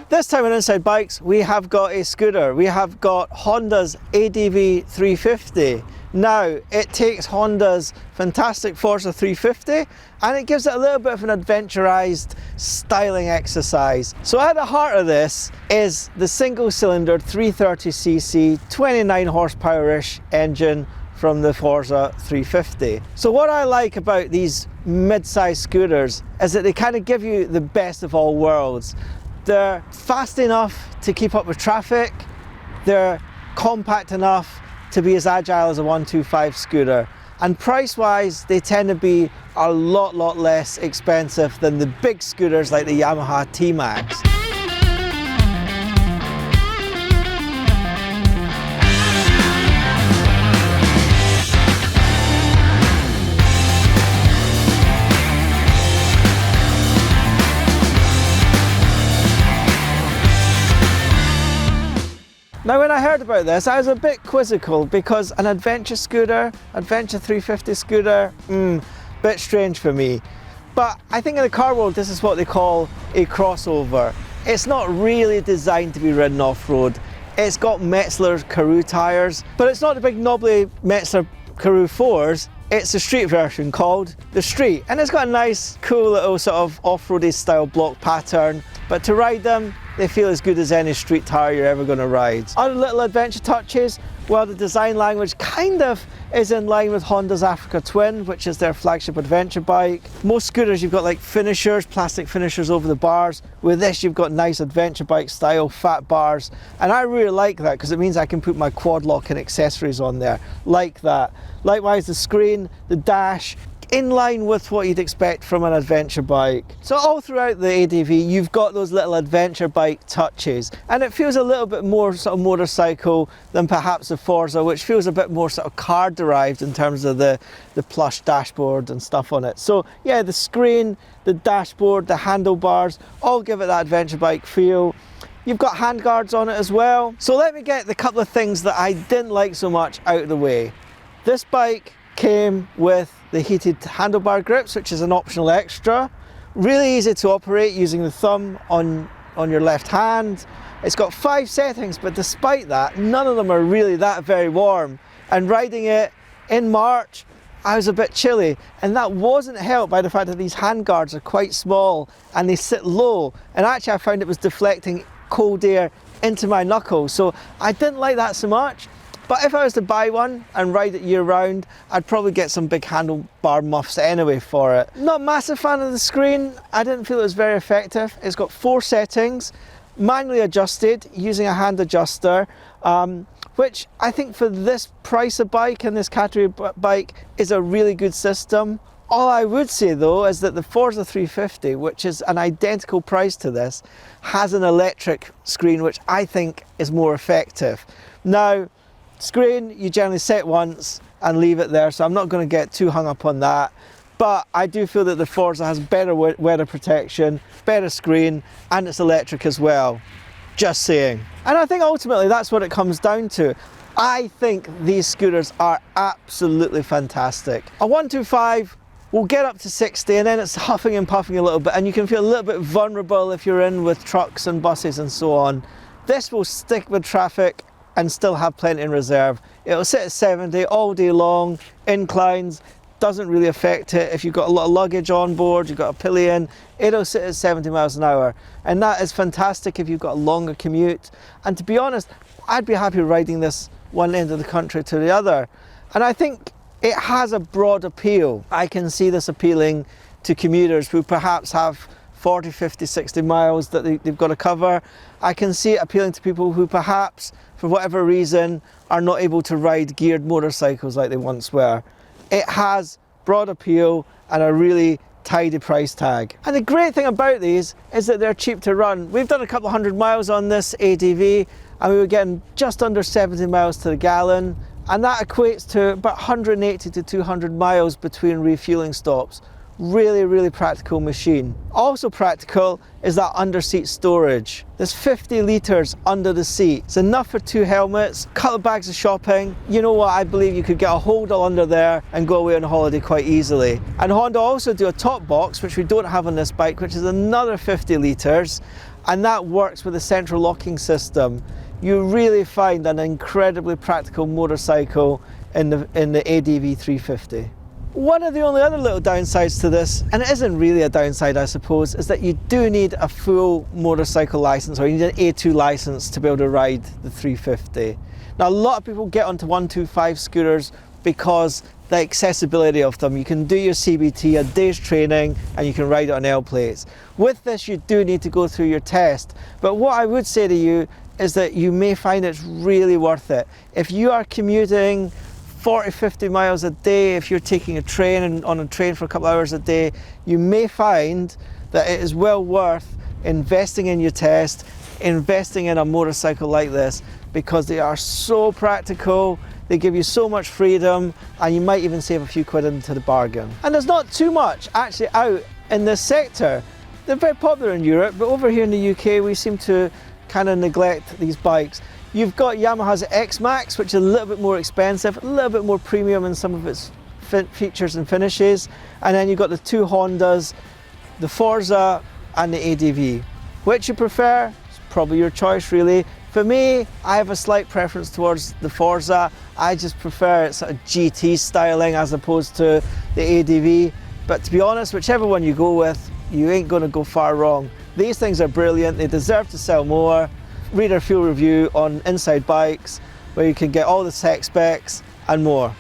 This time on Inside Bikes, we have got a scooter. We have got Honda's ADV350. Now, it takes Honda's fantastic Forza 350 and it gives it a little bit of an adventurised styling exercise. So at the heart of this is the single-cylinder 330cc, 29 horsepower-ish engine from the Forza 350. So what I like about these mid-size scooters is that they kind of give you the best of all worlds. They're fast enough to keep up with traffic, they're compact enough to be as agile as a 125 scooter, and price-wise they tend to be a lot less expensive than the big scooters like the Yamaha T-Max. Now when I heard about this, I was a bit quizzical because an adventure scooter, adventure 350 scooter, bit strange for me. But I think in the car world this is what they call a crossover. It's not really designed to be ridden off-road. It's got Metzeler Karoo tyres, but it's not the big knobbly Metzeler Karoo 4s. It's the street version called the Street, and it's got a nice cool little sort of off-roady style block pattern, but to ride them they feel as good as any street tyre you're ever going to ride. Other little adventure touches, well, the design language kind of is in line with Honda's Africa Twin, which is their flagship adventure bike. Most scooters you've got like finishers, plastic finishers over the bars. With this you've got nice adventure bike style fat bars, and I really like that because it means I can put my quad lock and accessories on there like that. Likewise the screen, the dash, in line with what you'd expect from an adventure bike. So all throughout the ADV you've got those little adventure bike touches, and it feels a little bit more sort of motorcycle than perhaps the Forza, which feels a bit more sort of car derived in terms of the plush dashboard and stuff on it. So yeah, the screen, the dashboard, the handlebars all give it that adventure bike feel. You've got handguards on it as well. So let me get the couple of things that I didn't like so much out of the way. This bike came with the heated handlebar grips, which is an optional extra. Really easy to operate using the thumb on your left hand. It's got 5 settings, but despite that, none of them are really that very warm. And riding it in March, I was a bit chilly, and that wasn't helped by the fact that these handguards are quite small and they sit low. And actually I found it was deflecting cold air into my knuckles, so I didn't like that so much. But if I was to buy one and ride it year round, I'd probably get some big handlebar muffs anyway for it. Not a massive fan of the screen. I didn't feel it was very effective. It's got 4 settings, manually adjusted using a hand adjuster, which I think for this price of bike and this category bike is a really good system. All I would say though is that the Forza 350, which is an identical price to this, has an electric screen which I think is more effective. Now, screen you generally set once and leave it there, so I'm not going to get too hung up on that, but I do feel that the Forza has better weather protection, better screen, and it's electric as well. Just saying. And I think ultimately that's what it comes down to. I think these scooters are absolutely fantastic. A 125 will get up to 60 and then it's huffing and puffing a little bit, and you can feel a little bit vulnerable if you're in with trucks and buses and so on. This will stick with traffic and still have plenty in reserve. It'll sit at 70 all day long, inclines, doesn't really affect it. If you've got a lot of luggage on board, you've got a pillion, it'll sit at 70 miles an hour. And that is fantastic if you've got a longer commute. And to be honest, I'd be happy riding this one end of the country to the other. And I think it has a broad appeal. I can see this appealing to commuters who perhaps have 40, 50, 60 miles that they've got to cover. I can see it appealing to people who perhaps, for whatever reason, are not able to ride geared motorcycles like they once were. It has broad appeal and a really tidy price tag. And the great thing about these is that they're cheap to run. We've done a couple of 100 miles on this ADV and we were getting just under 70 miles to the gallon, and that equates to about 180 to 200 miles between refueling stops. Really practical machine. Also practical is that under seat storage. There's 50 litres under the seat. It's enough for 2 helmets, a couple of bags of shopping. You know what, I believe you could get a holdall under there and go away on holiday quite easily. And Honda also do a top box, which we don't have on this bike, which is another 50 litres. and that works with a central locking system, you really find an incredibly practical motorcycle in the ADV350. One of the only other little downsides to this, and it isn't really a downside I suppose, is that you do need a full motorcycle license, or you need an A2 license to be able to ride the 350. Now a lot of people get onto 125 scooters because the accessibility of them. You can do your CBT, a day's training, and you can ride it on L plates. With this you do need to go through your test, but what I would say to you is that you may find it's really worth it. If you are commuting 40-50 miles a day, if you're taking a train and on a train for a couple of hours a day, you may find that it is well worth investing in your test, investing in a motorcycle like this, because they are so practical, they give you so much freedom, and you might even save a few quid into the bargain. And there's not too much actually out in this sector. They're very popular in Europe, but over here in the UK we seem to kind of neglect these bikes. You've got Yamaha's X-Max, which is a little bit more expensive, a little bit more premium in some of its features and finishes, and then you've got the two Hondas, the Forza and the ADV. Which you prefer? It's probably your choice really. For me, I have a slight preference towards the Forza. I just prefer its sort of GT styling as opposed to the ADV, but to be honest, whichever one you go with, you ain't going to go far wrong. These things are brilliant, they deserve to sell more. Read our full review on Inside Bikes, where you can get all the tech specs and more.